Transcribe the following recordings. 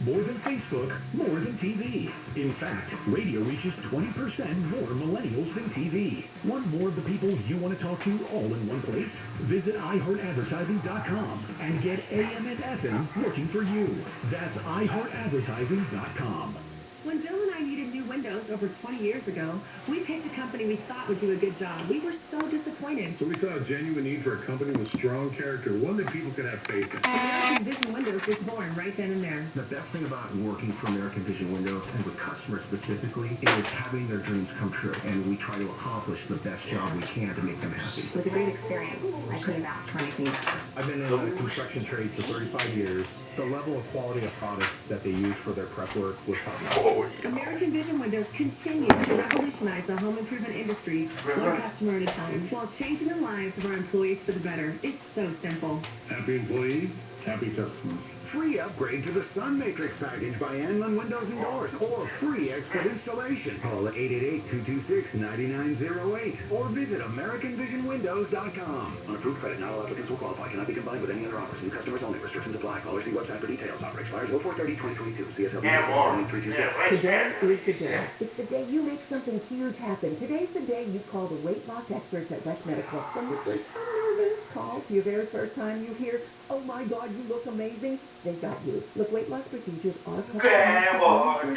More than Facebook, more than TV. In fact, radio reaches 20% more millennials than TV. Want more of the people you want to talk to all in one place? Visit iHeartAdvertising.com and get AM and FM working for you. That's iHeartAdvertising.com. When Bill and I needed new windows over 20 years ago, we picked a company we thought would do a good job. We were so disappointed. So we saw a genuine need for a company with strong character, one that people could have faith in. American Vision Windows was born right then and there. The best thing about working for American Vision Windows, and with customers specifically, is having their dreams come true. And we try to accomplish the best job we can to make them happy. It was a great experience. I couldn't ask for anything better. I've been in the construction trade for 35 years. The level of quality of products that they use for their prep work was top-notch. American Vision Windows continues to revolutionize the home improvement industry one customer at a time while changing the lives of our employees for the better. It's so simple. Happy employees, happy customers. Free upgrade to the Sun Matrix package by Anlin Windows and Doors, or free expert installation. Call 888-226-9908 or visit AmericanVisionWindows.com. On approved credit, not all applicants will qualify. Cannot be combined with any other offers. New customers only. Restrictions apply. Call or see website for details. Offer expires 04/30/2022. CSL. Today is the day. It's the day you make something huge happen. Today's the day you call the weight loss experts at West Medical. From your first nervous call to your very first time you hear, "Oh my God, you look amazing," they've got you. Look, weight loss procedures are covered.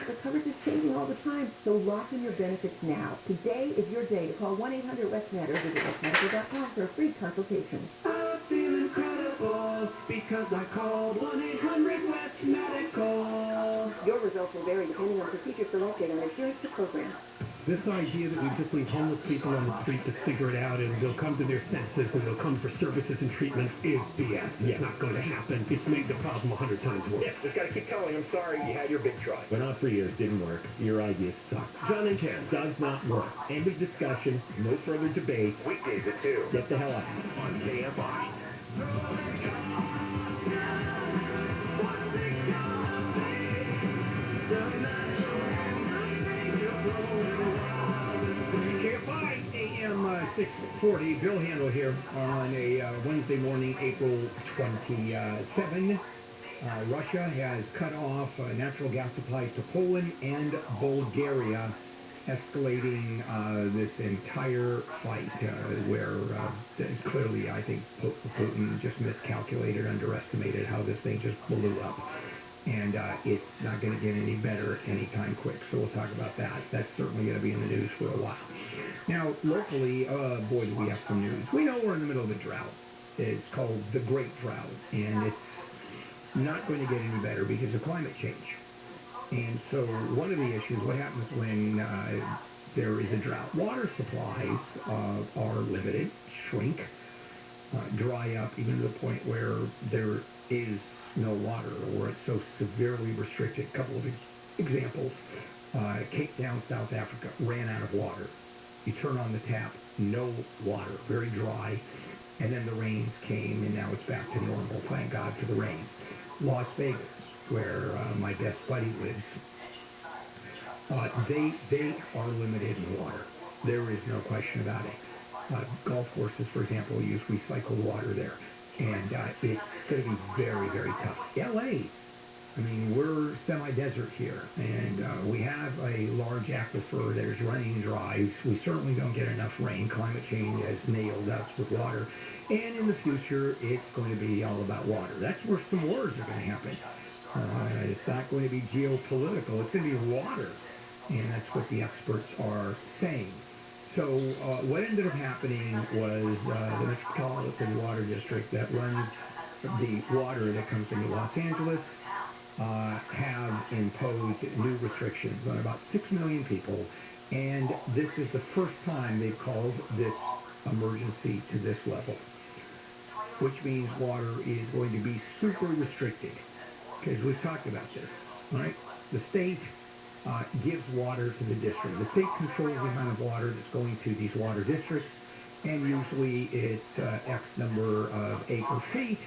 The coverage is changing all the time, so lock in your benefits now. Today is your day to call 1-800-WEST-MED or visit westmedical.com for a free consultation. I feel incredible because I called 1-800-WEST-MEDICAL. Your results will vary depending on procedure selected and adherence to program. This idea that we just leave homeless people on the street to figure it out and they'll come to their senses and they'll come for services and treatment is BS. It's not going to happen. It's made the problem 100 times worse. Yeah, just gotta keep telling them, sorry, you had your big try. Went on for years, didn't work. Your idea sucks. John and Ken does not work. End of discussion. No further debate. Weekdays at 2. Get the hell out. On KFI. KFI AM 640. Bill Handel here on a Wednesday morning, April 27. Russia has cut off natural gas supplies to Poland and Bulgaria, escalating this entire fight where clearly I think Putin just miscalculated, underestimated how this thing just blew up. And it's not going to get any better anytime quick. So we'll talk about that. That's certainly going to be in the news for a while. Now, locally, boy, do we have some news. We know we're in the middle of a drought. It's called the Great Drought. And it's not going to get any better because of climate change. And so one of the issues, what happens when there is a drought? Water supplies are limited, shrink, dry up, even to the point where there is no water, or it's so severely restricted. A couple of examples. Cape Town, South Africa, ran out of water. You turn on the tap, no water, very dry. And then the rains came, and now it's back to normal. Thank God for the rain. Las Vegas, where my best buddy lives, they are limited in water. There is no question about it. Golf courses, for example, use recycled water there. And it's going to be very, very tough. LA, I mean, we're semi-desert here, and we have a large aquifer that is running dry. We certainly don't get enough rain. Climate change has nailed us with water. And in the future, it's going to be all about water. That's where some wars are going to happen. It's not going to be geopolitical. It's going to be water. And that's what the experts are saying. So what ended up happening was the Metropolitan Water District that runs the water that comes into Los Angeles have imposed new restrictions on about 6 million people. And this is the first time they've called this emergency to this level, which means water is going to be super restricted. Because we've talked about this, right? The state gives water to the district. The state controls the amount of water that's going to these water districts, and usually it's X number of acre feet,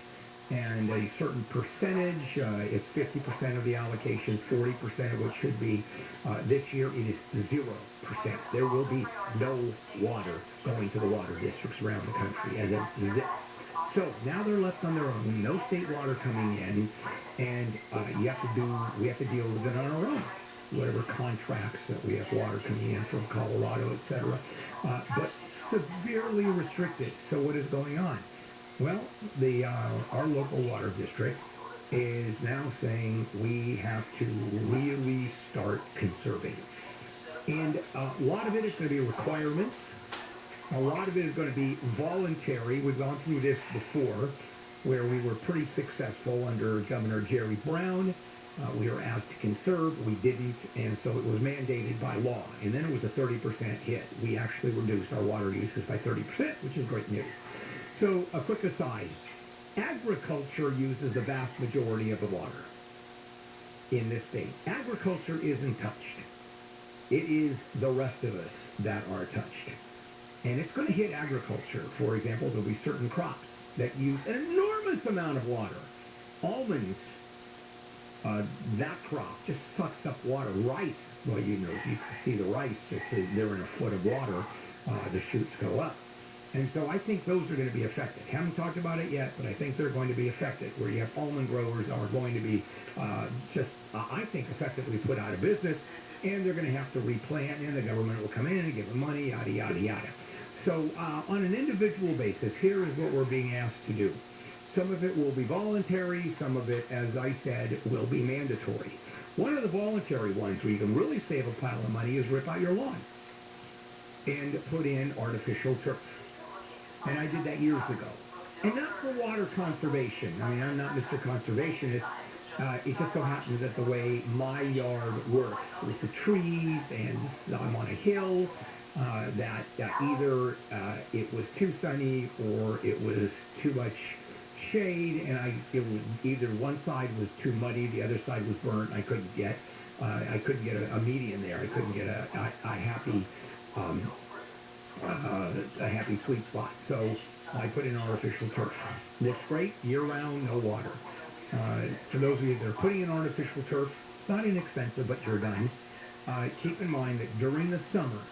and a certain percentage, it's 50% of the allocation, 40% of what should be. This year it is 0%. There will be no water going to the water districts around the country, as a zip. So now they're left on their own, no state water coming in, and we have to deal with it on our own. Whatever contracts that we have water coming in from Colorado, etc. But severely restricted. So what is going on? Well, our local water district is now saying we have to really start conserving. And a lot of it is going to be requirements. A lot of it is going to be voluntary. We've gone through this before, where we were pretty successful under Governor Jerry Brown. We were asked to conserve. We didn't, and so it was mandated by law. And then it was a 30% hit. We actually reduced our water uses by 30%, which is great news. So a quick aside. Agriculture uses the vast majority of the water in this state. Agriculture isn't touched. It is the rest of us that are touched. And it's going to hit agriculture. For example, there'll be certain crops that use an enormous amount of water. Almonds, that crop just sucks up water. Rice, well, you can see the rice, they're in a foot of water, the shoots go up. And so I think those are going to be affected. Haven't talked about it yet, but I think they're going to be affected, where you have almond growers are going to be I think, effectively put out of business, and they're going to have to replant, and the government will come in and give them money, yada, yada, yada. So on an individual basis, here is what we're being asked to do. Some of it will be voluntary. Some of it, as I said, will be mandatory. One of the voluntary ones where you can really save a pile of money is rip out your lawn and put in artificial turf. And I did that years ago. And not for water conservation. I mean, I'm not Mr. Conservationist. It just so happens that the way my yard works with the trees, and I'm on a hill, that either it was too sunny or it was too much shade, and it was either one side was too muddy, the other side was burnt. I couldn't get a median there. I couldn't get a happy sweet spot. So I put in artificial turf. Looks great, year-round, no water. For those of you that are putting in artificial turf, it's not inexpensive, but you're done. Keep in mind that during the summer,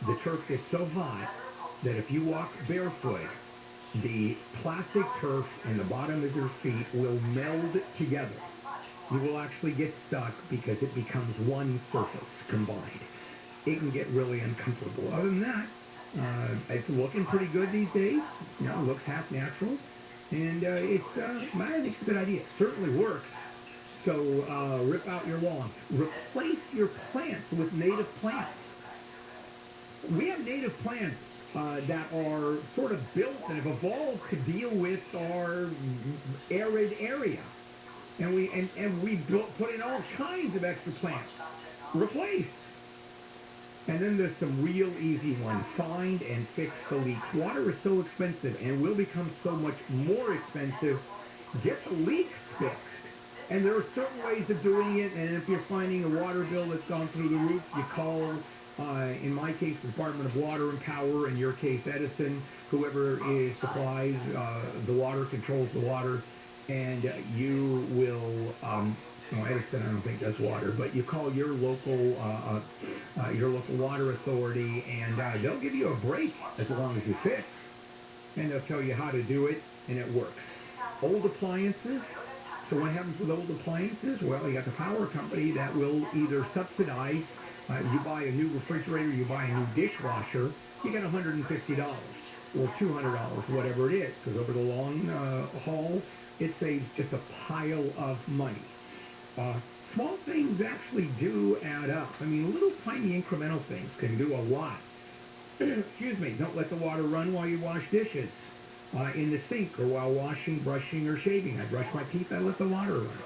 the turf gets so hot that if you walk barefoot, the plastic turf and the bottom of your feet will meld together. You will actually get stuck because it becomes one surface combined. It can get really uncomfortable. Other than that, it's looking pretty good these days. It looks half natural. And I think it's a good idea. It certainly works. So rip out your lawn. Replace your plants with native plants. We have native plants that are sort of built and have evolved to deal with our arid area. And we put in all kinds of extra plants. Replace. And then there's some real easy ones. Find and fix the leaks. Water is so expensive and will become so much more expensive. Get the leaks fixed. And there are certain ways of doing it. And if you're finding a water bill that's gone through the roof, you call, in my case, the Department of Water and Power. In your case, Edison. Whoever supplies the water, controls the water. And you will... Edison, I don't think does water, but you call your local water authority, and they'll give you a break as long as you fix, and they'll tell you how to do it, and it works. Old appliances. So what happens with old appliances? Well, you got the power company that will either subsidize. You buy a new refrigerator, you buy a new dishwasher, you get $150 or $200, whatever it is, because over the long haul, it saves just a pile of money. Small things actually do add up. I mean, little tiny incremental things can do a lot. Excuse me, don't let the water run while you wash dishes in the sink or while washing, brushing, or shaving. I brush my teeth, I let the water run.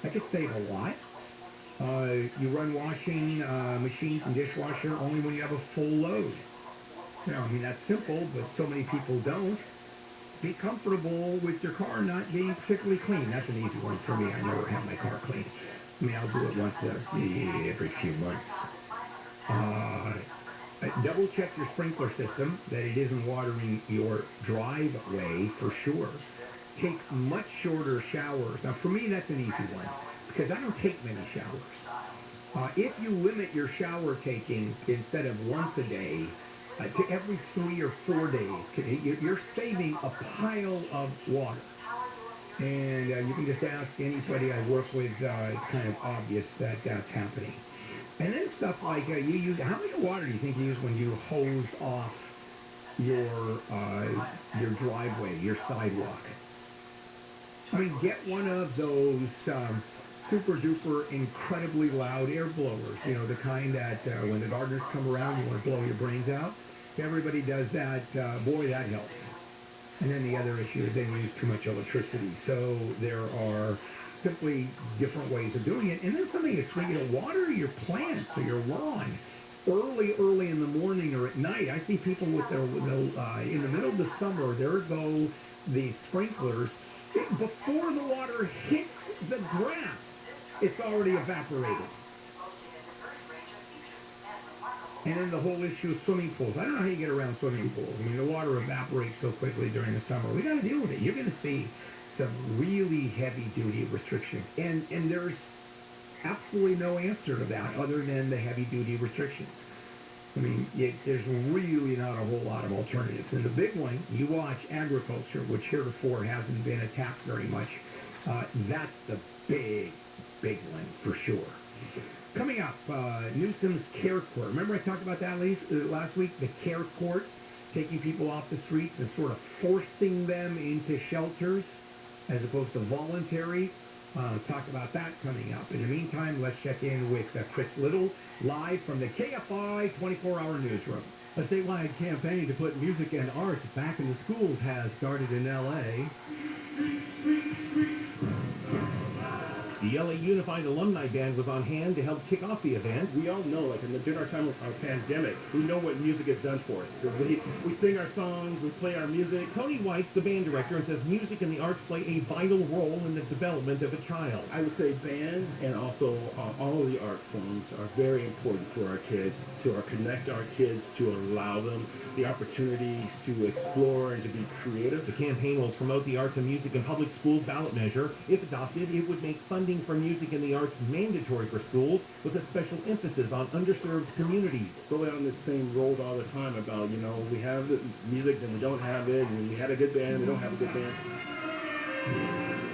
That could save a lot. You run washing machines and dishwasher only when you have a full load. I mean, that's simple, but so many people don't. Be comfortable with your car not being particularly clean. That's an easy one for me. I never have my car cleaned. I mean, I'll do it once every few months. Double check your sprinkler system, that it isn't watering your driveway for sure. Take much shorter showers. Now, for me, that's an easy one, because I don't take many showers. If you limit your shower taking instead of once a day to every 3 or 4 days. You're saving a pile of water. And you can just ask anybody I work with. It's kind of obvious that that's happening. And then stuff like you use. How much water do you think you use when you hose off your driveway, your sidewalk? I mean, get one of those super duper incredibly loud air blowers. You know, the kind that when the gardeners come around, you want to blow your brains out. If everybody does that, boy, that helps. And then the other issue is they use too much electricity. So there are simply different ways of doing it. And then something that's free, water your plants or your lawn early in the morning or at night. I see people with their, in the middle of the summer, there go the sprinklers. Before the water hits the grass, it's already evaporated. And then the whole issue of swimming pools. I don't know how you get around swimming pools. I mean, the water evaporates so quickly during the summer. We got to deal with it. You're going to see some really heavy-duty restrictions. And there's absolutely no answer to that other than the heavy-duty restrictions. I mean, there's really not a whole lot of alternatives. And the big one, you watch agriculture, which heretofore hasn't been attacked very much. That's the big one for sure. Coming up, Newsom's Care Court. Remember I talked about that last week? The Care Court, taking people off the streets and sort of forcing them into shelters as opposed to voluntary. Talk about that coming up. In the meantime, let's check in with Chris Little, live from the KFI 24-hour newsroom. A statewide campaign to put music and art back in the schools has started in L.A. The LA Unified Alumni Band was on hand to help kick off the event. We all know, like during our time of our pandemic, we know what music has done for us. We sing our songs, we play our music. Tony White's the band director and says music and the arts play a vital role in the development of a child. I would say band and also all of the art forms are very important for our kids, to connect our kids, to allow them the opportunities to explore and to be creative. The campaign will promote the arts and music in public schools ballot measure. If adopted, it would make funding for music and the arts mandatory for schools with a special emphasis on underserved communities. Go down this same road all the time about, we have the music and we don't have it, and we had a good band, we don't have a good band.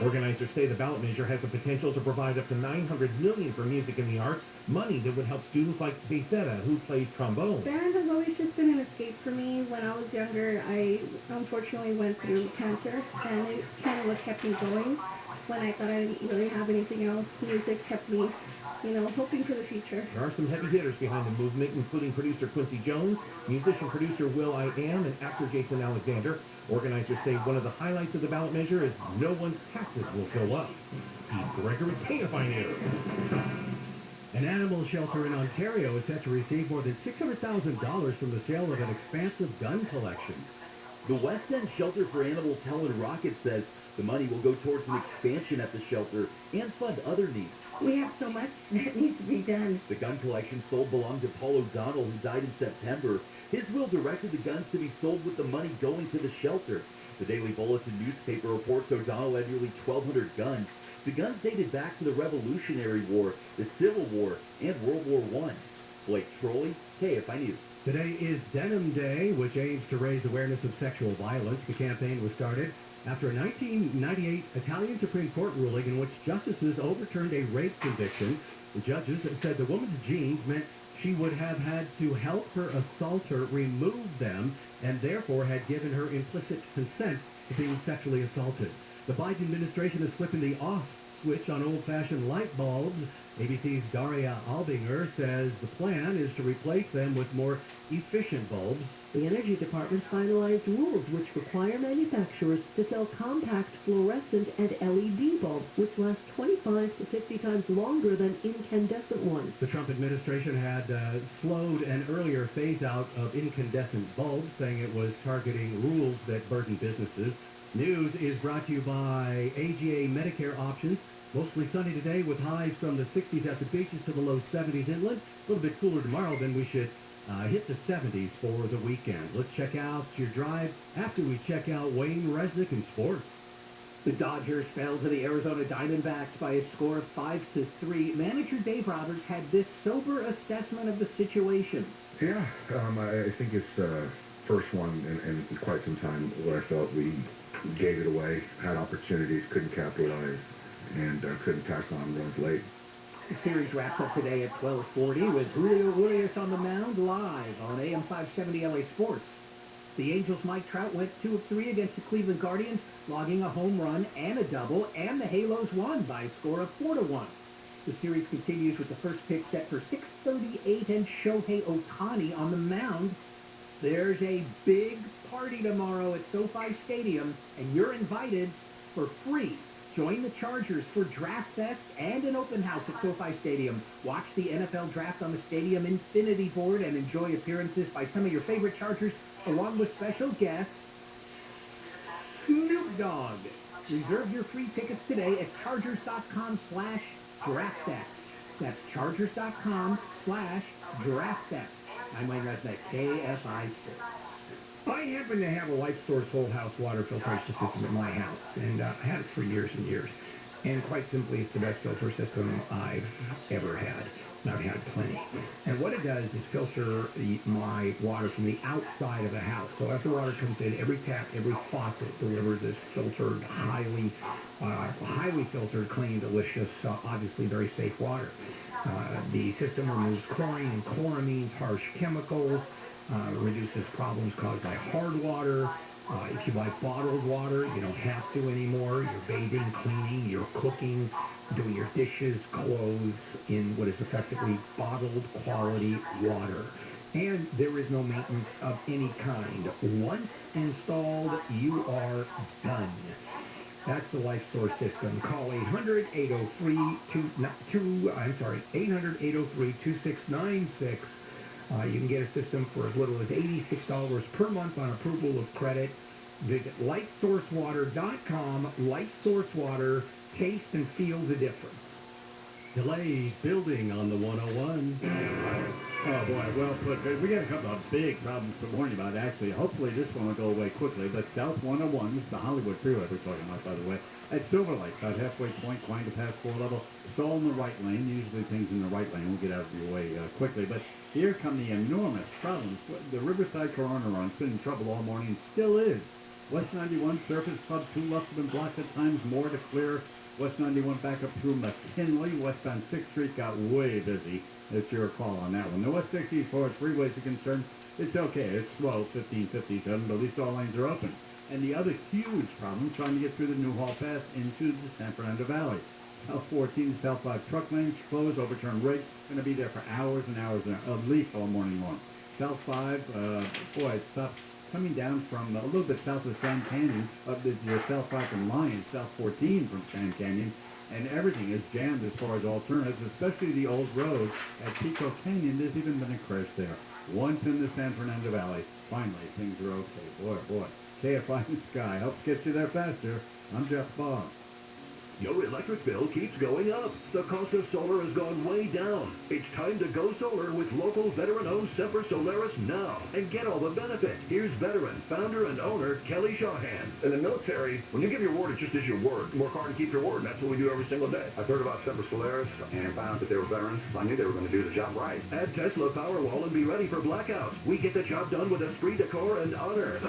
Organizers say the ballot measure has the potential to provide up to $900 million for music and the arts, money that would help students like Beceta, who plays trombone. Band has always just been an escape for me. When I was younger, I unfortunately went through cancer, and it kind of what kept me going. When I thought I didn't really have anything else, music kept me, hoping for the future. There are some heavy hitters behind the movement, including producer Quincy Jones, musician-producer Will I Am, and actor Jason Alexander. Organizers say one of the highlights of the ballot measure is no one's taxes will go up. Steve Gregory, KFI News. An animal shelter in Ontario is set to receive more than $600,000 from the sale of an expansive gun collection. The West End Shelter for Animals Helen Rocket says the money will go towards an expansion at the shelter and fund other needs. We have so much that needs to be done. The gun collection sold belonged to Paul O'Donnell, who died in September. His will directed the guns to be sold with the money going to the shelter. The Daily Bulletin newspaper reports O'Donnell had nearly 1,200 guns. The guns dated back to the Revolutionary War, the Civil War, and World War I. Blake Trolley, KFI News. Today is Denim Day, which aims to raise awareness of sexual violence. The campaign was started after a 1998 Italian Supreme Court ruling in which justices overturned a rape conviction. The judges said the woman's jeans meant she would have had to help her assaulter remove them and therefore had given her implicit consent to being sexually assaulted. The Biden administration is flipping the off switch on old-fashioned light bulbs. ABC's Daria Albinger says the plan is to replace them with more efficient bulbs. The Energy Department finalized rules which require manufacturers to sell compact fluorescent and LED bulbs, which last 25 to 50 times longer than incandescent ones. The Trump administration had slowed an earlier phase-out of incandescent bulbs, saying it was targeting rules that burden businesses. News is brought to you by AGA Medicare Options. Mostly sunny today with highs from the 60s at the beaches to the low 70s inland. A little bit cooler tomorrow, then we should hit the 70s for the weekend. Let's check out your drive after we check out Wayne Resnick in sports. The Dodgers fell to the Arizona Diamondbacks by a score of 5-3. Manager Dave Roberts had this sober assessment of the situation. Yeah, I think it's first one in quite some time where I felt we gave it away, had opportunities, couldn't capitalize, and couldn't tack on runs late. The series wraps up today at 12:40 with Julio Urias on the mound live on AM 570 LA Sports. The Angels' Mike Trout went 2 of 3 against the Cleveland Guardians, logging a home run and a double, and the Halos won by a score of 4-1. The series continues with the first pitch set for 6:38 and Shohei Ohtani on the mound. There's a big party tomorrow at SoFi Stadium, and you're invited for free. Join the Chargers for Draft Fest and an open house at SoFi Stadium. Watch the NFL Draft on the Stadium Infinity Board and enjoy appearances by some of your favorite Chargers, along with special guests, Snoop Dogg. Reserve your free tickets today at chargers.com/draftfest. That's chargers.com/draftfest. I'm Wayne Resnick, KFI Sports. I happen to have a Life Source whole house water filtration system at my house, and I've had it for years and years. And quite simply, it's the best filter system I've ever had. And I've had plenty. And what it does is filter my water from the outside of the house. So as the water comes in, every tap, every faucet delivers this filtered, highly filtered, clean, delicious, obviously very safe water. The system removes chlorine and chloramines, harsh chemicals, reduces problems caused by hard water. If you buy bottled water, you don't have to anymore. You're bathing, cleaning, you're cooking, doing your dishes, clothes in what is effectively bottled quality water. And there is no maintenance of any kind. Once installed, you are done. That's the Life Source system. Call 800-803-2696. You can get a system for as little as $86 per month on approval of credit. Visit lightsourcewater.com. Lightsource Water. Taste and feel the difference. Delays building on the 101. Oh boy, well put. We got a couple of big problems to warn you about, actually. Hopefully this one will go away quickly, but South 101, this is the Hollywood Freeway we're talking about, by the way, at Silver Lake, about halfway point, going to pass 4 level, stall in the right lane. Usually things in the right lane will get out of your way quickly, but here come the enormous problems. The Riverside Corona Run's been in trouble all morning, still is. West 91 surface Club 2 left have been blocked at times, more to clear. West 91 back up through McKinley. Westbound 6th Street got way busy. It's your call on that one. The West 64 freeways are concerned. It's okay. It's slow, 1557, but at least all lanes are open. And the other huge problem, trying to get through the Newhall Pass into the San Fernando Valley. South 14, South 5 truck lanes closed, overturned rig. Going to be there for hours and hours, at least all morning long. South 5, boy, it's tough. Coming down from a little bit south of Sand Canyon, up the South 5 from Lyons, South 14 from Sand Canyon, and everything is jammed as far as alternatives, especially the old road at Pico Canyon. There's even been a crash there. Once in the San Fernando Valley, finally things are okay. Boy. KFI in the sky helps get you there faster. I'm Jeff Boggs. Your electric bill keeps going up. The cost of solar has gone way down. It's time to go solar with local veteran-owned Semper Solaris now and get all the benefits. Here's veteran, founder, and owner Kelly Shawhan. In the military, when you give your word, it's just as your word. Work hard and keep your word, and that's what we do every single day. I've heard about Semper Solaris and found out that they were veterans. I knew they were going to do the job right. Add Tesla Powerwall and be ready for blackouts. We get the job done with esprit de corps and honor.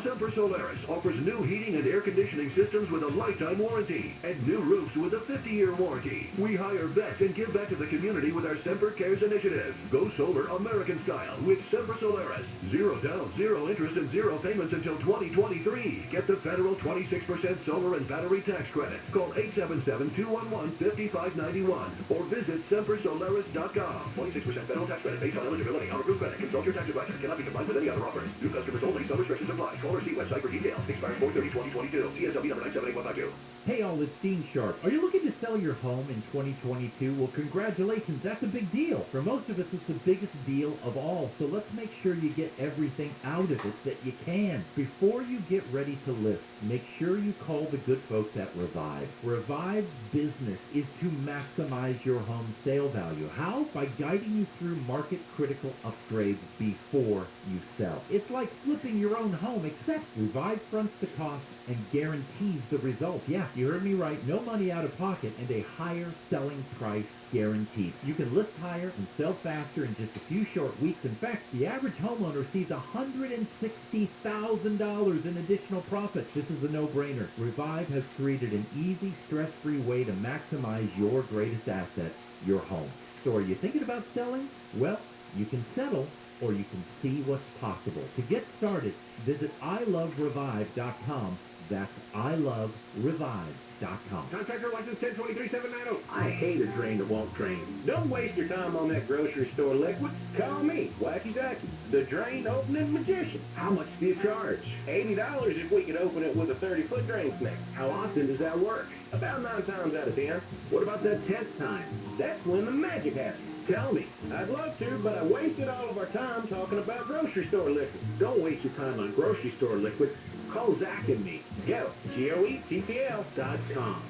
Semper Solaris offers new heating and air conditioning systems with a lifetime warranty and new roofs with a 50-year warranty. We hire vets and give back to the community with our Semper Cares initiative. Go solar American style with Semper Solaris. 0 down, 0 interest, and 0 payments until 2023. Get the federal 26% solar and battery tax credit. Call 877-211-5591 or visit sempersolaris.com. 26% federal tax credit based on eligibility. On approved credit. Consult your tax advisor. Cannot be combined with any other offers. New customers only. Some restrictions apply. Call or see website for details. Expires 4/30/2022. CSLB number 978152. Hey, all solid steam sharp. Are you looking to sell your home in 2022? Well, congratulations. That's a big deal. For most of us, it's the biggest deal of all. So let's make sure you get everything out of it that you can. Before you get ready to list, make sure you call the good folks at Revive. Revive's business is to maximize your home sale value. How? By guiding you through market-critical upgrades before you sell. It's like flipping your own home, except Revive fronts the cost and guarantees the result. Yeah, you heard me right. No money out of pocket and a higher selling price guaranteed. You can list higher and sell faster in just a few short weeks. In fact, the average homeowner sees $160,000 in additional profit. This is a no-brainer. Revive has created an easy, stress-free way to maximize your greatest asset, your home. So are you thinking about selling? Well, you can settle or you can see what's possible. To get started, visit iloverevive.com. That's iloverevive.com. Contractor license 1023-790. I hate a drain that won't drain. Don't waste your time on that grocery store liquid. Call me, Wacky Zacky, the drain opening magician. How much do you charge? $80 if we could open it with a 30-foot drain snake. How often does that work? About 9 times out of 10. What about that 10th time? That's when the magic happens. Tell me. I'd love to, but I wasted all of our time talking about grocery store liquid. Don't waste your time on grocery store liquid. Call Zach and me. Go. GOETPL.com.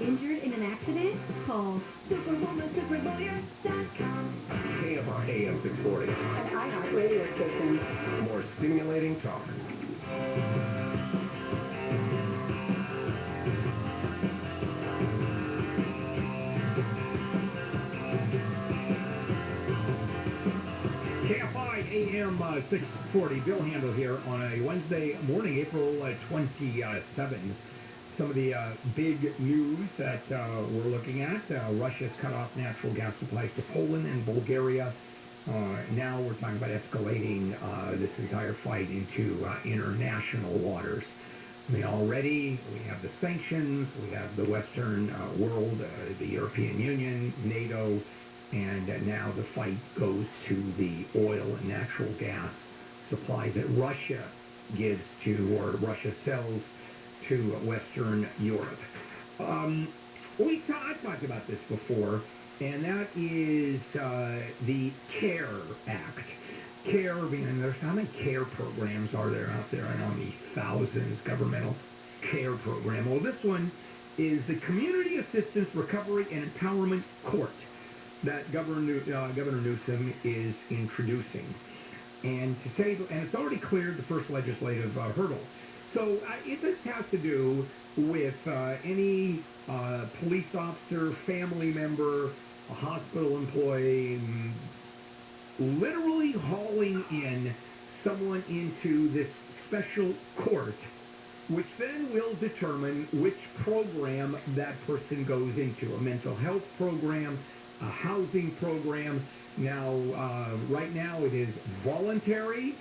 Injured in an accident? Call superwomansuperlawyer.com. KFI AM 640. An iHeart radio station. More stimulating talk. KFI AM 640. Bill Handel here on a Wednesday morning, April 27th. Some of the big news that we're looking at. Russia's cut off natural gas supplies to Poland and Bulgaria. Now we're talking about escalating this entire fight into international waters. I mean, already we have the sanctions, we have the Western world, the European Union, NATO, and now the fight goes to the oil and natural gas supplies that Russia gives to, or Russia sells to Western Europe. I've talked about this before, and that is the CARE Act. CARE, being, there's how many CARE programs are there out there? I know the thousands, governmental CARE program. Well, this one is the Community Assistance Recovery and Empowerment Court that Governor Newsom is introducing. And to say, and it's already cleared the first legislative hurdle. So this has to do with any police officer, family member, a hospital employee, literally hauling in someone into this special court, which then will determine which program that person goes into, a mental health program, a housing program. Now, right now it is voluntary.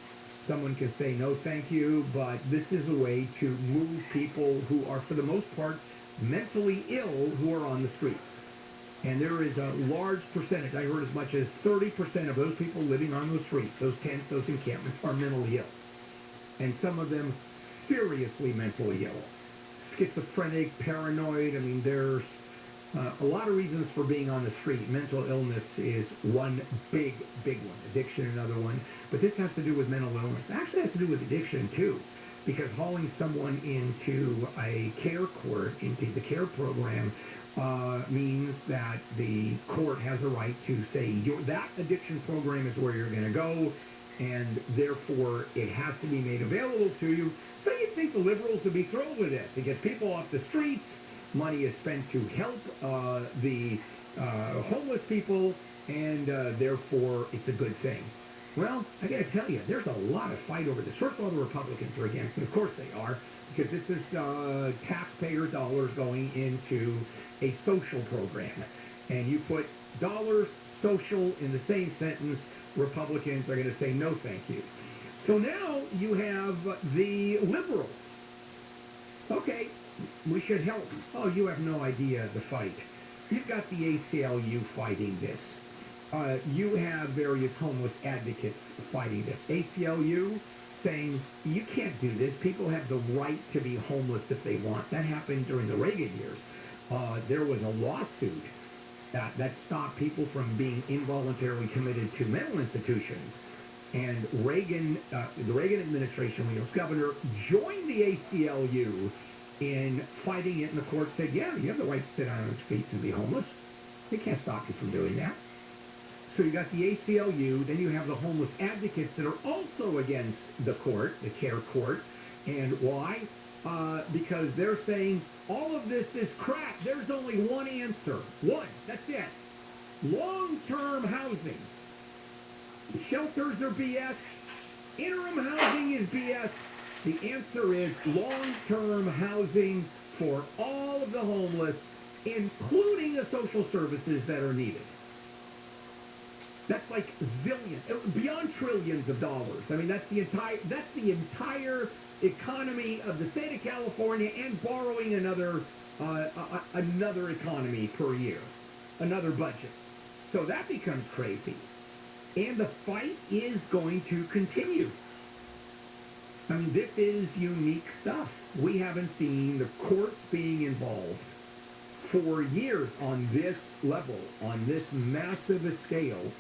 Someone can say no thank you, but this is a way to move people who are, for the most part, mentally ill who are on the streets. And there is a large percentage, I heard as much as 30% of those people living on those streets, those tents, those encampments, are mentally ill. And some of them seriously mentally ill. Schizophrenic, paranoid, I mean, there's a lot of reasons for being on the street. Mental illness is one big one. Addiction, another one. But this has to do with mental illness. It actually has to do with addiction, too. Because hauling someone into a care court, into the care program, means that the court has a right to say, that addiction program is where you're going to go, and therefore it has to be made available to you. So you'd think the liberals would be thrilled with this. It gets people off the streets. Money is spent to help the homeless people, and therefore it's a good thing. Well, I got to tell you, there's a lot of fight over this. First of all, the Republicans are against it. Of course they are, because this is taxpayer dollars going into a social program. And you put dollars, social in the same sentence, Republicans are going to say no thank you. So now you have the liberals. Okay, we should help. Oh, you have no idea the fight. You've got the ACLU fighting this. You have various homeless advocates fighting this. ACLU, saying, you can't do this. People have the right to be homeless if they want. That happened during the Reagan years. There was a lawsuit that stopped people from being involuntarily committed to mental institutions. And Reagan, the Reagan administration, when he was governor, joined the ACLU in fighting it, and the court said, yeah, you have the right to sit on the streets and be homeless. They can't stop you from doing that. So you got the ACLU, then you have the homeless advocates that are also against the court, the care court. And why? Because they're saying all of this is crap. There's only one answer. One. That's it. Long-term housing. Shelters are BS. Interim housing is BS. The answer is long-term housing for all of the homeless, including the social services that are needed. That's like zillions, beyond trillions of dollars. I mean, that's the entire economy of the state of California, and borrowing another economy per year, another budget. So that becomes crazy. And the fight is going to continue. I mean, this is unique stuff. We haven't seen the courts being involved for years on this level, on this massive scale,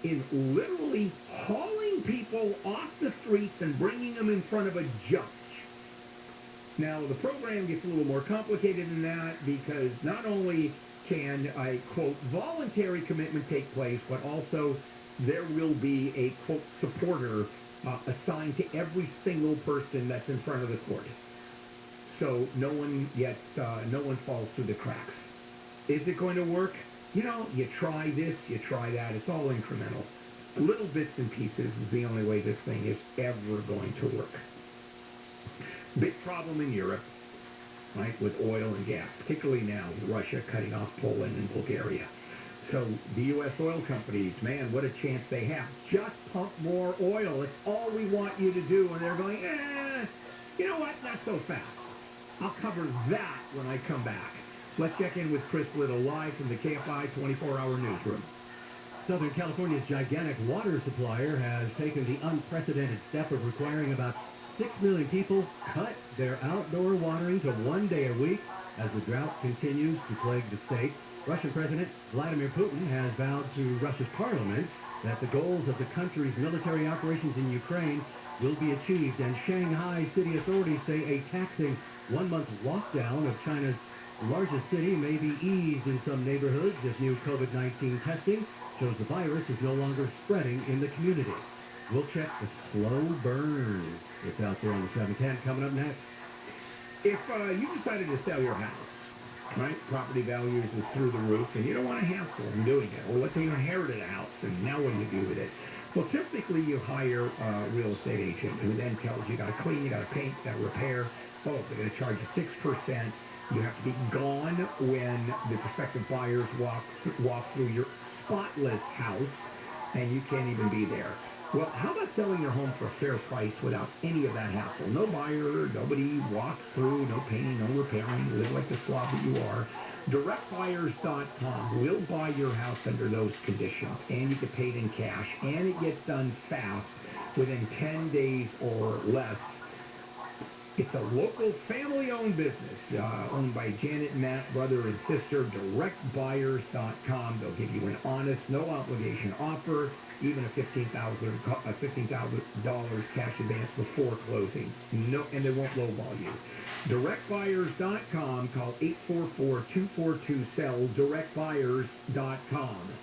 in literally hauling people off the streets and bringing them in front of a judge. Now, the program gets a little more complicated than that, because not only can a, quote, voluntary commitment take place, but also there will be a, quote, supporter assigned to every single person that's in front of the court. So no one falls through the cracks. Is it going to work? You know, you try this, you try that. It's all incremental. Little bits and pieces is the only way this thing is ever going to work. Big problem in Europe, right, with oil and gas, particularly now with Russia cutting off Poland and Bulgaria. So the U.S. oil companies, man, what a chance they have. Just pump more oil. It's all we want you to do. And they're going, you know what? Not so fast. I'll cover that when I come back. Let's check in with Chris Little live from the KFI 24-hour newsroom. Southern California's gigantic water supplier has taken the unprecedented step of requiring about 6 million people cut their outdoor watering to 1 day a week as the drought continues to plague the state. Russian President Vladimir Putin has vowed to Russia's parliament that the goals of the country's military operations in Ukraine will be achieved, and Shanghai city authorities say a taxing 1-month lockdown of China's largest city may be eased in some neighborhoods if new COVID-19 testing shows the virus is no longer spreading in the community. We'll check the slow burn. It's out there on the 710 coming up next. If you decided to sell your house, right, property values is through the roof, and you don't want to hassle in doing it, or let's say you inherited a house, and now what do you do with it? Well, typically you hire a real estate agent who then tells you got to clean, you got to paint, you got to repair. Oh, they're going to charge you 6%. You have to be gone when the prospective buyers walk through your spotless house, and you can't even be there. Well, how about selling your home for a fair price without any of that hassle? No buyer, nobody walks through, no painting, no repairing, you live like the slob that you are. DirectBuyers.com will buy your house under those conditions, and you get paid in cash, and it gets done fast, within 10 days or less. It's a local family-owned business, owned by Janet and Matt, brother and sister. DirectBuyers.com. They'll give you an honest, no-obligation offer, even a $15,000 cash advance before closing. No, and they won't lowball you. DirectBuyers.com. Call 844-242-SELL. DirectBuyers.com.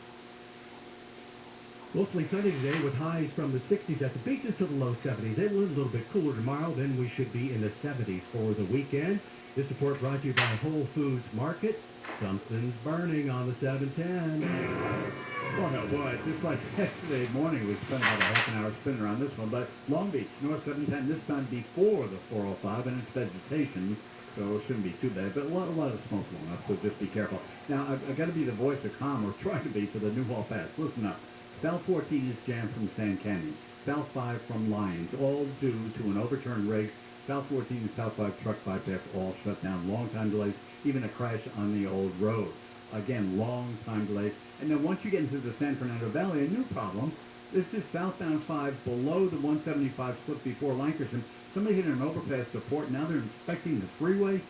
Mostly sunny today with highs from the 60s at the beaches to the low 70s. It will be a little bit cooler tomorrow, then we should be in the 70s for the weekend. This report brought to you by Whole Foods Market. Something's burning on the 710. Well, no, boy, just like yesterday morning, we spent about a half an hour spinning around this one, but Long Beach, North 710, this time before the 405, and it's vegetation, so it shouldn't be too bad, but a lot of smoke going up, so just be careful. Now, I've got to be the voice of calm, or try to be, for the New Hall Pass. Listen up. South 14 is jammed from Sand Canyon. South 5 from Lyons, all due to an overturned rig. South 14 and South 5 truck bypass all shut down. Long time delays, even a crash on the old road. Again, long time delays. And then once you get into the San Fernando Valley, a new problem. This is southbound 5 below the 175 slip before Lankerson. Somebody hit an overpass support. Now they're inspecting the freeway.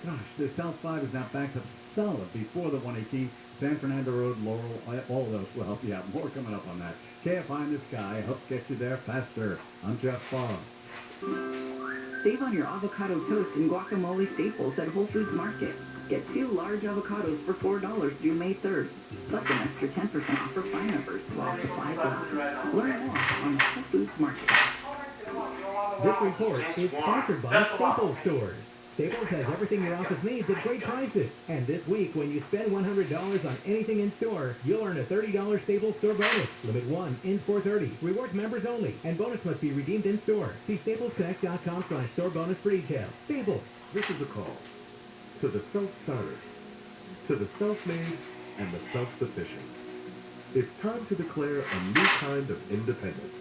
Gosh, the South 5 is now backed up solid before the 118. San Fernando Road, Laurel, all of those will help you out. More coming up on that. KFI in the Sky helps get you there faster. I'm Jeff Fogg. Save on your avocado toast and guacamole staples at Whole Foods Market. Get 2 large avocados for $4 due May 3rd. Plus an extra 10% off for Prime members while supplies last. Learn more on the Whole Foods Market. This report is sponsored by Staples Stores. Staples has everything your office needs at great prices. And this week, when you spend $100 on anything in store, you'll earn a $30 Staples Store bonus. Limit 1, ends 4/30. Rewards members only. And bonus must be redeemed in store. See staplesconnect.com/store bonus for details. Staples. This is a call to the self-starters, to the self-made, and the self-sufficient. It's time to declare a new kind of independence.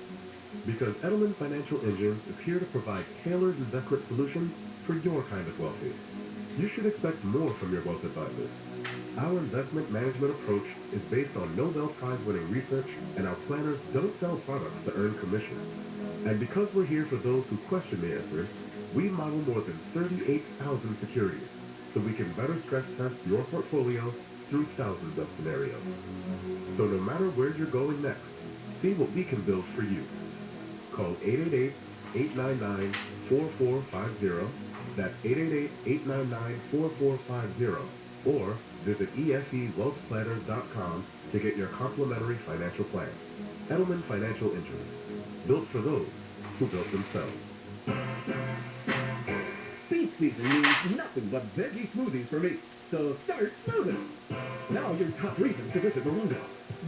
Because Edelman Financial Engines is here to provide tailored investment solutions for your kind of wealthy. You should expect more from your wealth advisors. Our investment management approach is based on Nobel Prize-winning research, and our planners don't sell products to earn commission. And because we're here for those who question the answers, we model more than 38,000 securities, so we can better stress test your portfolio through thousands of scenarios. So no matter where you're going next, see what we can build for you. Call 888-899-4450. That's 888-899-4450. Or visit efewealthplanners.com to get your complimentary financial plan. Edelman Financial Insurance. Built for those who built themselves. Beach season means nothing but veggie smoothies for me. So start smoothing. Now your top reason to visit Morongo.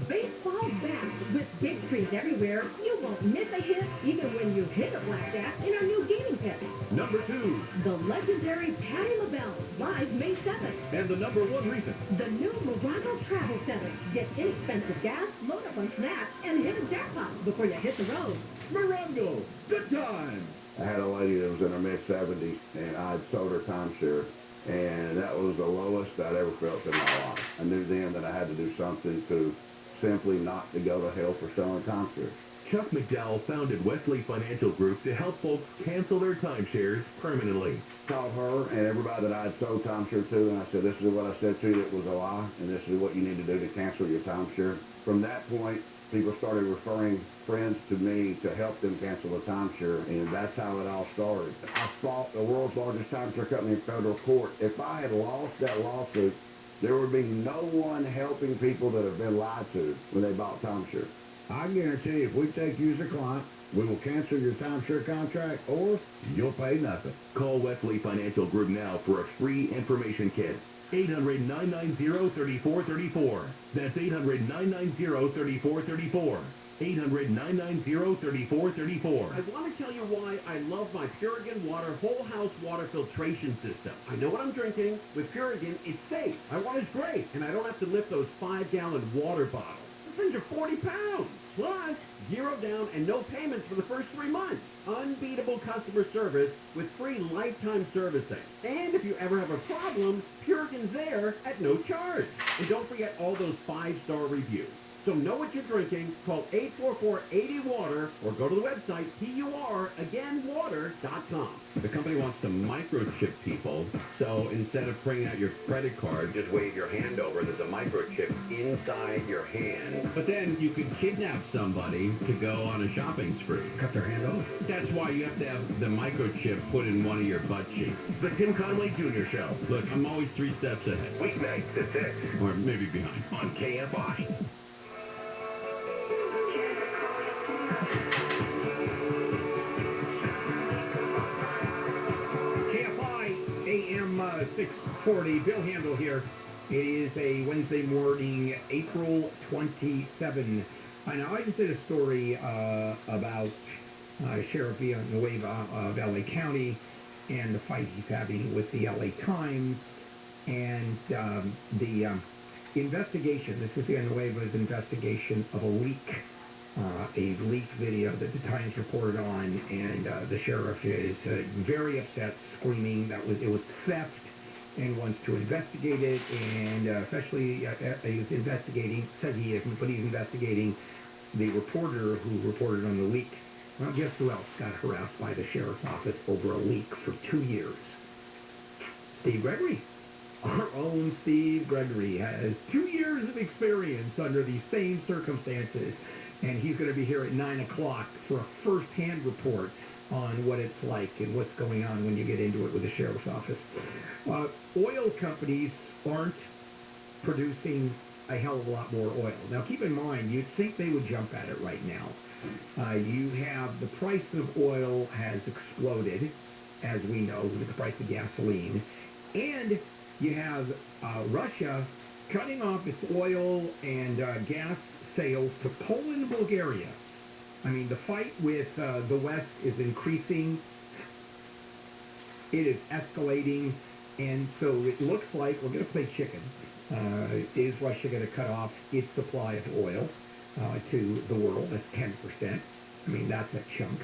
Baseball bats with big screens everywhere. You won't miss a hit even when you hit a blackjack in our new gaming pit. Number 2. The legendary Patty LaBelle, live May 7th. And the number 1 reason. The new Morongo Travel Center. Get inexpensive gas, load up on snacks, and hit a jackpot before you hit the road. Morongo. Good times. I had a lady that was in her mid-70s, and I'd sold her timeshare, and that was the lowest I'd ever felt in my life. I knew then that I had to do something to simply not to go to hell for selling timeshares. Chuck McDowell founded Wesley Financial Group to help folks cancel their timeshares permanently. Called her and everybody that I had sold timeshare to, and I said, this is what I said to you that was a lie, and this is what you need to do to cancel your timeshare. From that point, people started referring friends to me to help them cancel the timeshare, and that's how it all started. I fought the world's largest timeshare company in federal court. If I had lost that lawsuit, there would be no one helping people that have been lied to when they bought timeshare. I guarantee if we take you as a client, we will cancel your timeshare contract, or you'll pay nothing. Call Wesley Financial Group now for a free information kit. 800-990-3434. That's 800-990-3434. 800-990-3434. I want to tell you why I love my Purigan Water Whole House Water Filtration System. I know what I'm drinking. With Purigan, it's safe. My water's great, and I don't have to lift those 5-gallon water bottles. The things are 40 pounds. Plus, 0 down and no payments for the first 3 months. Unbeatable customer service with free lifetime servicing. And if you ever have a problem, Purigan's there at no charge. And don't forget all those 5-star reviews. So know what you're drinking, call 844-80-WATER, or go to the website, PURagainwater.com. The company wants to microchip people, so instead of bringing out your credit card, Just wave your hand over. There's a microchip inside your hand. but then you could kidnap somebody to go on a shopping spree. Cut their hand off. That's why you have to have the microchip put in one of your butt cheeks. The Tim Conway Jr. Show. Look, I'm always 3 steps ahead, Weeknights at 6 or maybe behind. on KFI. KFI AM 640, Bill Handel here. It is a Wednesday morning, April 27. Now, I just did a story about Sheriff Villanueva of LA County and the fight he's having with the LA Times and the investigation. This is Villanueva's investigation of a leak video that the Times reported on, and the sheriff is very upset, screaming that it was theft, and wants to investigate it, and especially he's investigating, said he isn't, but he's investigating the reporter who reported on the leak, well, guess who else got harassed by the sheriff's office over a leak for 2 years? Steve Gregory. Our own Steve Gregory has 2 years of experience under these same circumstances, and he's going to be here at 9 o'clock for a first-hand report on what it's like and what's going on when you get into it with the sheriff's office. Oil companies aren't producing a hell of a lot more oil. Now, keep in mind, you'd think they would jump at it right now. You have the price of oil has exploded, as we know, with the price of gasoline, and you have Russia cutting off its oil and gas sales to Poland and Bulgaria. I mean, the fight with the West is increasing. It is escalating. And so it looks like we're going to play chicken. Is Russia going to cut off its supply of oil to the world? That's 10%. I mean, that's a chunk.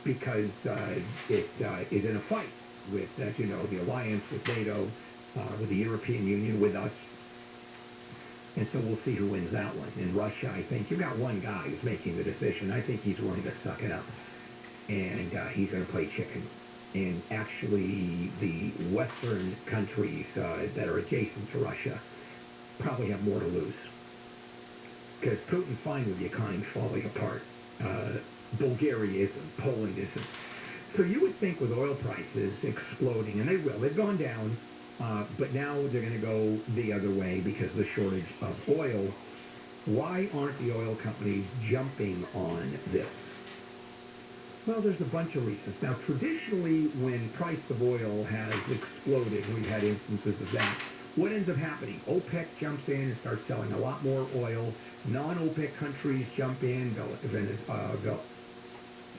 Because it is in a fight with, as you know, the alliance, with NATO, with the European Union, with us. And so we'll see who wins that one. In Russia, I think you've got one guy who's making the decision. I think he's willing to suck it up. And he's going to play chicken. And actually, the Western countries that are adjacent to Russia probably have more to lose. Because Putin's fine with the economy falling apart. Bulgaria isn't. Poland isn't. So you would think with oil prices exploding, and they will, they've gone down, but now they're going to go the other way because of the shortage of oil. Why aren't the oil companies jumping on this? Well, there's a bunch of reasons. Now, traditionally, when price of oil has exploded, we've had instances of that. What ends up happening? OPEC jumps in and starts selling a lot more oil. Non-OPEC countries jump in,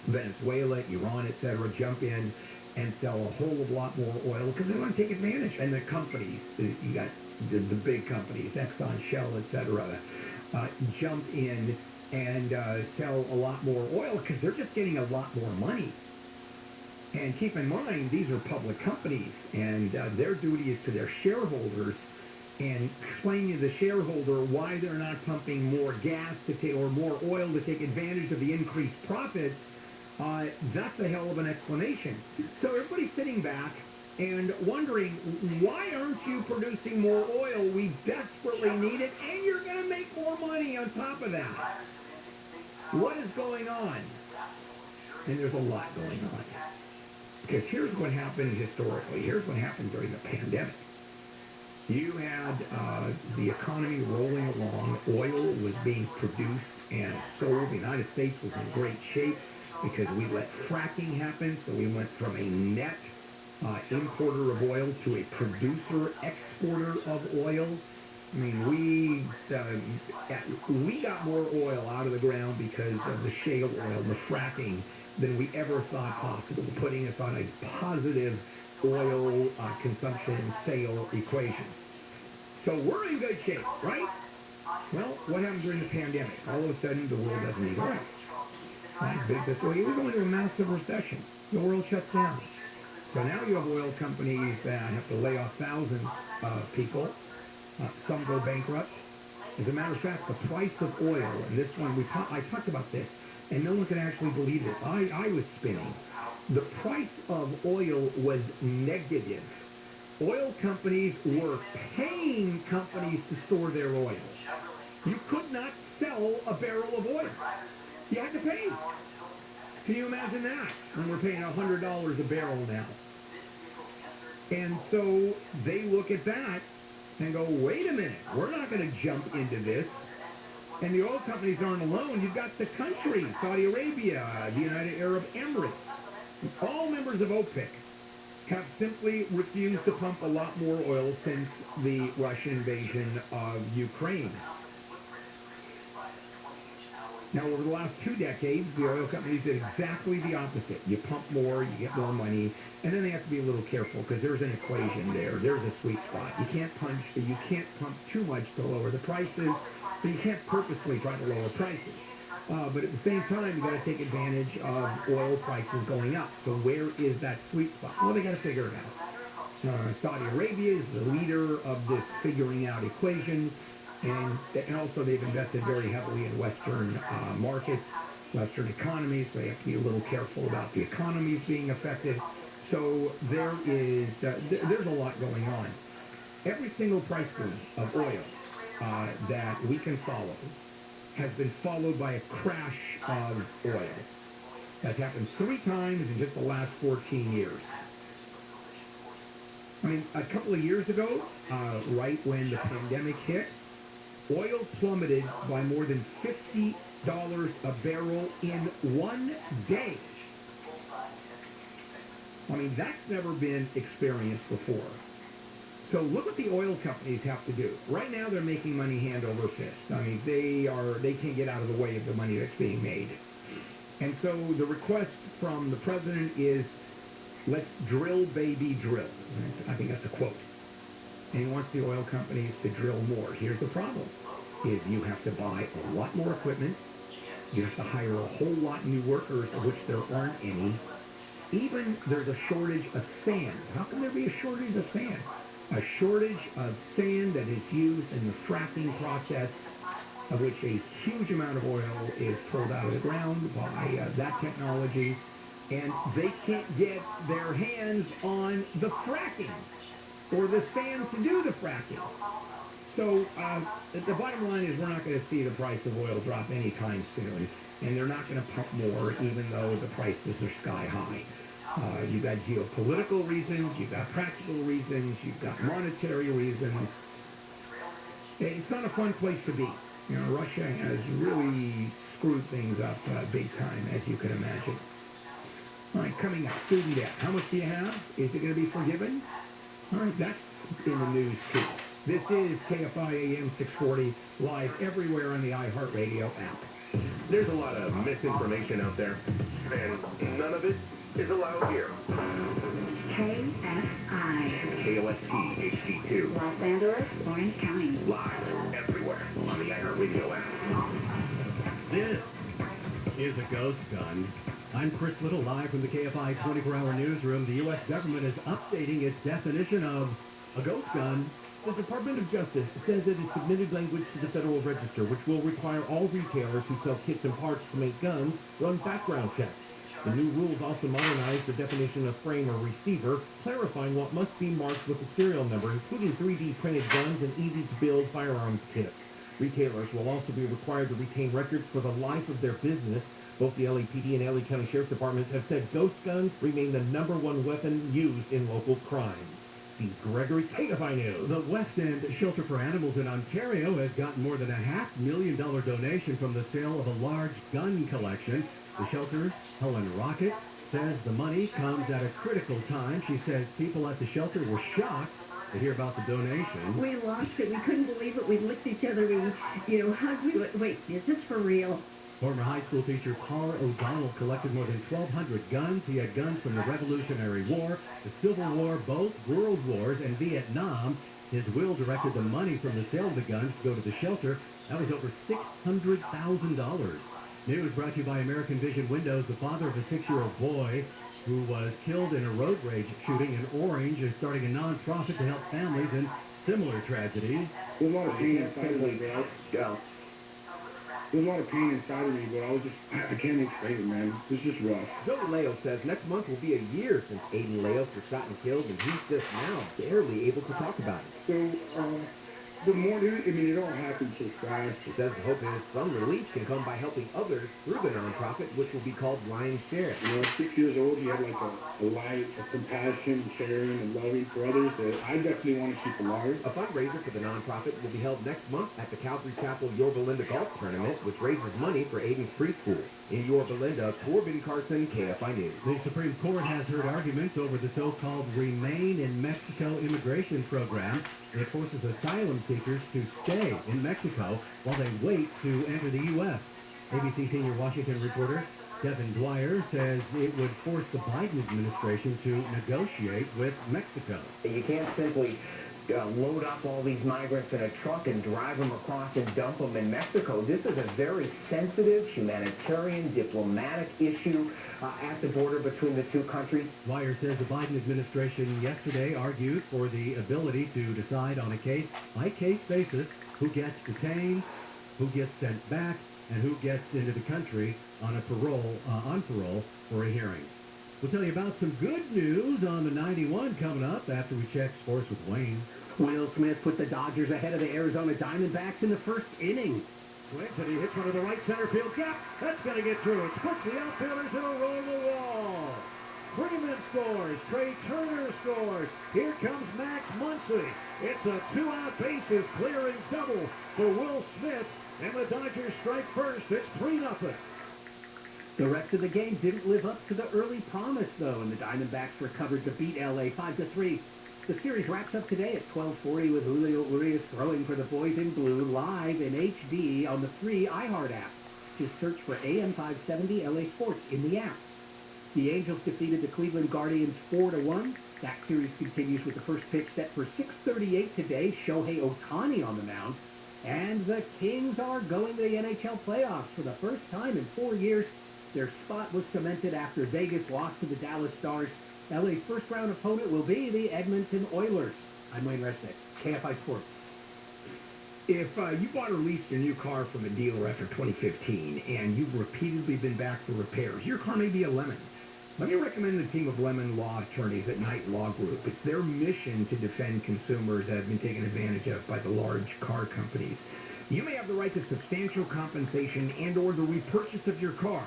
Venezuela, Iran, etc., jump in and sell a whole lot more oil because they want to take advantage. And the companies, you got the big companies, Exxon, Shell, etc., jump in and sell a lot more oil because they're just getting a lot more money. And keep in mind, these are public companies, and their duty is to their shareholders and explain to the shareholder why they're not pumping more gas or more oil to take advantage of the increased profits. That's a hell of an explanation. So everybody's sitting back and wondering, why aren't you producing more oil? We desperately need it, and you're going to make more money on top of that. What is going on? And there's a lot going on. Because here's what happened historically. Here's what happened during the pandemic. You had the economy rolling along. Oil was being produced and sold. The United States was in great shape because we let fracking happen. So we went from a net importer of oil to a producer, exporter of oil. I mean, we got more oil out of the ground because of the shale oil, the fracking, than we ever thought possible, putting us on a positive oil consumption sale equation. So we're in good shape, right? Well, what happened during the pandemic? All of a sudden, the world doesn't need oil. We're going into a massive recession. The world shuts down. So now you have oil companies that have to lay off thousands of people. Some go bankrupt. As a matter of fact, the price of oil, and this one, I talked about this, and no one can actually believe this. I was spinning. The price of oil was negative. Oil companies were paying companies to store their oil. You could not sell a barrel of oil. You had to pay. Can you imagine that? And we're paying $100 a barrel now. And so they look at that and go, wait a minute, we're not going to jump into this. And the oil companies aren't alone. You've got the country, Saudi Arabia, the United Arab Emirates. All members of OPEC have simply refused to pump a lot more oil since the Russian invasion of Ukraine. Now, over the last 2 decades, the oil companies did exactly the opposite. You pump more, you get more money, and then they have to be a little careful because there's an equation there. There's a sweet spot. You can't pump too much to lower the prices, but you can't purposely try to lower prices. But at the same time, you've got to take advantage of oil prices going up. So where is that sweet spot? Well, they got to figure it out. Saudi Arabia is the leader of this figuring out equation. And also they've invested very heavily in Western markets, Western economies. So they have to be a little careful about the economies being affected. So there's a lot going on. Every single price boom of oil that we can follow has been followed by a crash of oil. That's happened 3 times in just the last 14 years. I mean, a couple of years ago, right when the pandemic hit, oil plummeted by more than $50 a barrel in 1 day. I mean, that's never been experienced before. So look what the oil companies have to do. Right now, they're making money hand over fist. I mean, they can't get out of the way of the money that's being made. And so the request from the president is, let's drill, baby, drill. I think that's a quote. And he wants the oil companies to drill more. Here's the problem, is you have to buy a lot more equipment. You have to hire a whole lot new workers, of which there aren't any. Even there's a shortage of sand. How can there be a shortage of sand? A shortage of sand that is used in the fracking process, of which a huge amount of oil is pulled out of the ground by that technology. And they can't get their hands on the fracking or the sand to do the fracking. So the bottom line is we're not going to see the price of oil drop anytime soon, and they're not going to pump more even though the prices are sky high. You've got geopolitical reasons, you've got practical reasons, you've got monetary reasons. It's not a fun place to be. You know, Russia has really screwed things up big time, as you can imagine. All right, coming up, student debt. How much do you have? Is it going to be forgiven? All right, that's in the news, too. This is KFI AM 640, live everywhere on the iHeartRadio app. There's a lot of misinformation out there, and none of it is allowed here. KFI. KOST HD2. Los Angeles, Orange County. Live everywhere on the iHeartRadio app. This is a ghost gun. I'm Chris Little, live from the KFI 24-hour newsroom. The U.S. government is updating its definition of a ghost gun. The Department of Justice says it has submitted language to the Federal Register, which will require all retailers who sell kits and parts to make guns run background checks. The new rules also modernize the definition of frame or receiver, clarifying what must be marked with a serial number, including 3D printed guns and easy-to-build firearms kits. Retailers will also be required to retain records for the life of their business. Both the LAPD and LA County Sheriff's Departments have said ghost guns remain the #1 weapon used in local crimes. Steve Gregory, KFI News. The West End Shelter for Animals in Ontario has gotten more than a $500,000 donation from the sale of a large gun collection. The shelter's Helen Rocket says the money comes at a critical time. She says people at the shelter were shocked to hear about the donation. We lost it. We couldn't believe it. We licked each other. We, hugged. We went, wait, is this for real? Former high school teacher Paul O'Donnell collected more than 1,200 guns. He had guns from the Revolutionary War, the Civil War, both World Wars, and Vietnam. His will directed the money from the sale of the guns to go to the shelter. That was over $600,000. News brought to you by American Vision Windows. The father of a 6-year-old boy who was killed in a road rage shooting in Orange is starting a nonprofit to help families in similar tragedies. There's a lot of pain inside of me, bro. There's a lot of pain inside of me, but I can't explain it, man. It's just rough. Joe Leo says next month will be a year since Aiden Leos was shot and killed, and he's just now barely able to talk about it. So, the more, it all happened so fast. He says the hope is some relief can come by helping others through the nonprofit, which will be called Lion's Share. 6 years old, he had like a light, a compassion, caring, and loving for others that I definitely want to keep alive. A fundraiser for the nonprofit will be held next month at the Calvary Chapel Yorba Linda Golf Tournament, which raises money for Aiden's preschool. In Yorba Linda, Corbin Carson, KFI News. The Supreme Court has heard arguments over the so-called Remain in Mexico immigration program. It forces asylum seekers to stay in Mexico while they wait to enter the U.S. ABC senior Washington reporter Devin Dwyer says it would force the Biden administration to negotiate with Mexico. You can't simply load up all these migrants in a truck and drive them across and dump them in Mexico. This is a very sensitive humanitarian, diplomatic issue at the border between the two countries. Dwyer says the Biden administration yesterday argued for the ability to decide on a case-by-case basis who gets detained, who gets sent back, and who gets into the country on parole for a hearing. We'll tell you about some good news on the 91 coming up after we check sports with Wayne. Will Smith put the Dodgers ahead of the Arizona Diamondbacks in the first inning. Swings and he hits one to the right center field gap. That's going to get through. It puts the outfielders in a roll the wall. Freeman scores. Trey Turner scores. Here comes Max Muncy. It's a two-out bases clearing double for Will Smith. And the Dodgers strike first. It's 3-0. The rest of the game didn't live up to the early promise, though, and the Diamondbacks recovered to beat L.A. 5-3. The series wraps up today at 12:40 with Julio Urias throwing for the Boys in Blue live in HD on the free iHeart app. Just search for AM 570 LA Sports in the app. The Angels defeated the Cleveland Guardians 4-1. That series continues with the first pitch set for 6:38 today. Shohei Ohtani on the mound. And the Kings are going to the NHL playoffs for the first time in 4 years. Their spot was cemented after Vegas lost to the Dallas Stars. LA's first-round opponent will be the Edmonton Oilers. I'm Wayne Resnick, KFI Sports. If you bought or leased your new car from a dealer after 2015 and you've repeatedly been back for repairs, your car may be a lemon. Let me recommend the team of Lemon Law Attorneys at Knight Law Group. It's their mission to defend consumers that have been taken advantage of by the large car companies. You may have the right to substantial compensation and or the repurchase of your car.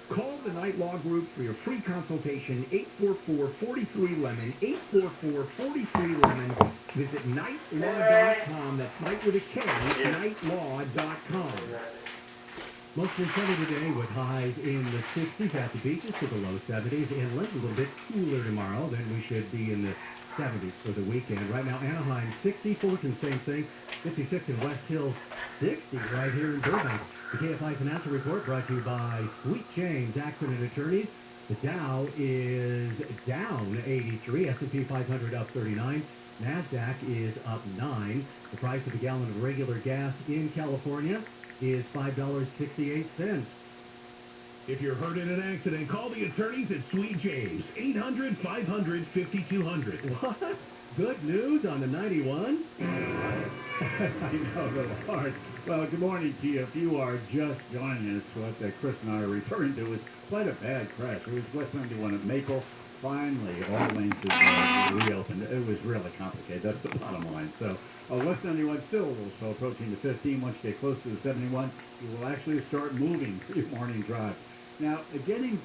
Call the Knight Law Group for your free consultation, 844-43-LEMON, 844-43-LEMON. Visit knightlaw.com. That's Knight with a K, knightlaw.com. Mostly sunny today with highs in the 60s at the beaches to the low 70s. Inland, a little bit cooler tomorrow. Then we should be in the 70s for the weekend. Right now, Anaheim 60, Fullerton same thing, 56 in West Hills, 60 right here in Burbank. The KFI Financial Report brought to you by Sweet James Accident Attorneys. The Dow is down 83, S&P 500 up 39, NASDAQ is up 9. The price of a gallon of regular gas in California is $5.68. If you're hurt in an accident, call the attorneys at Sweet James, 800-500-5200. What? Good news on the 91? I know, a little hard. Well, good morning to you. If you are just joining us, what Chris and I are referring to is quite a bad crash. It was West 91 at Maple. Finally, all lanes have reopened. It was really complicated. That's the bottom line. So, West 91 still a little slow, approaching the 15. Once you get close to the 71, you will actually start moving for your morning drive. Now, getting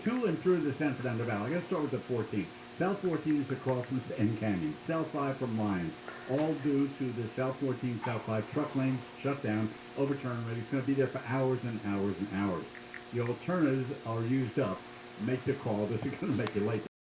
to and through the San Fernando Valley, I'm going to start with the 14. South 14 is across from End Canyon. South 5 from Lyons. All due to the South 14, South 5 truck lanes shut down, overturned already. It's going to be there for hours and hours and hours. The alternatives are used up. Make the call. This is going to make you late.